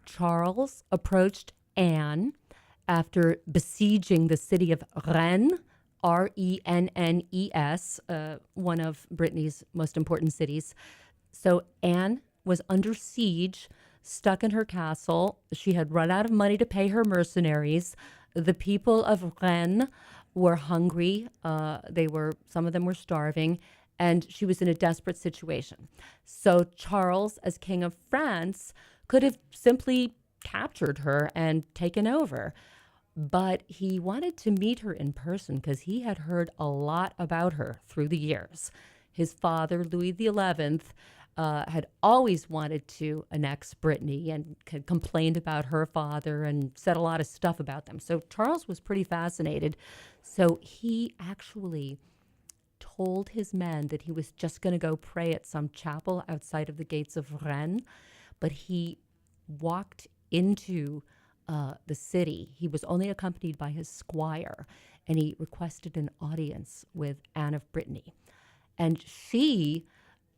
Charles approached Anne after besieging the city of Rennes, Rennes, one of Brittany's most important cities. So Anne was under siege, stuck in her castle. She had run out of money to pay her mercenaries. The people of Rennes were hungry. Some of them were starving, and she was in a desperate situation. So Charles, as King of France, could have simply captured her and taken over. But he wanted to meet her in person because he had heard a lot about her through the years. His father, Louis XI, had always wanted to annex Brittany and had complained about her father and said a lot of stuff about them. So Charles was pretty fascinated. So he actually told his men that he was just going to go pray at some chapel outside of the gates of Rennes, but he walked into the city. He was only accompanied by his squire, and he requested an audience with Anne of Brittany. And she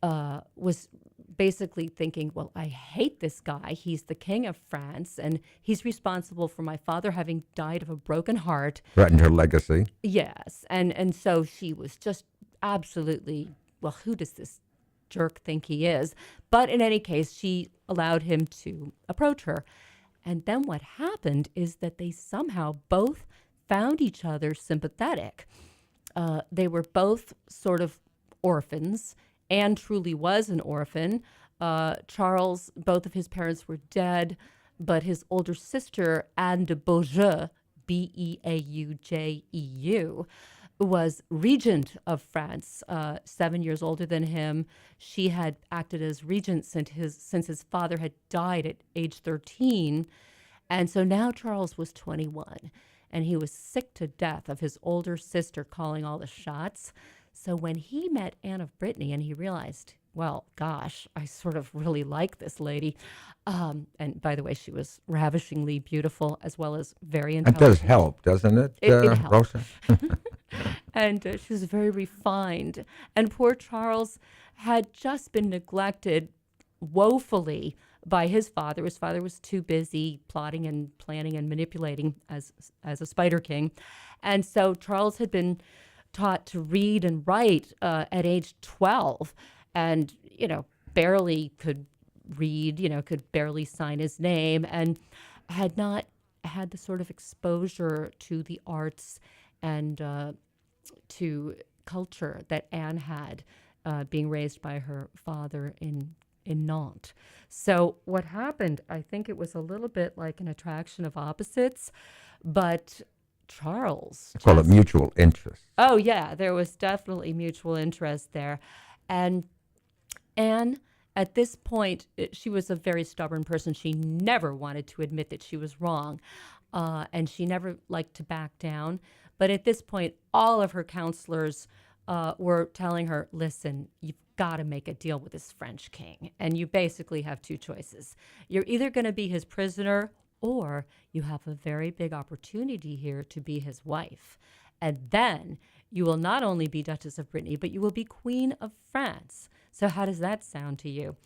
was basically thinking, well, I hate this guy. He's the king of France, and he's responsible for my father having died of a broken heart. Threatened her legacy. Yes, and so she was just absolutely, well, who does this jerk think he is? But in any case, she allowed him to approach her. And then what happened is that they somehow both found each other sympathetic. They were both sort of orphans. Anne truly was an orphan. Charles, both of his parents were dead, but his older sister, Anne de Beaujeu, Beaujeu, was regent of France, 7 years older than him. She had acted as regent since his father had died at age 13. And so now Charles was 21, and he was sick to death of his older sister calling all the shots. So when he met Anne of Brittany and he realized, well, gosh, I sort of really like this lady. And by the way, she was ravishingly beautiful as well as very It intelligent. does help, doesn't it, It helps. Rozsa? And she was very refined. And poor Charles had just been neglected woefully by his father. His father was too busy plotting and planning and manipulating as a spider king. And so Charles had been taught to read and write at age 12 and, barely could read, could barely sign his name, and had not had the sort of exposure to the arts and to culture that Anne had, being raised by her father in Nantes. So what happened, I think it was a little bit like an attraction of opposites, but Charles. I call it mutual interest. Oh, yeah, there was definitely mutual interest there. And Anne, at this point, she was a very stubborn person. She never wanted to admit that she was wrong, and she never liked to back down. But at this point, all of her counselors were telling her, listen, you've got to make a deal with this French king. And you basically have two choices. You're either going to be his prisoner, or you have a very big opportunity here to be his wife. And then you will not only be Duchess of Brittany, but you will be Queen of France. So how does that sound to you?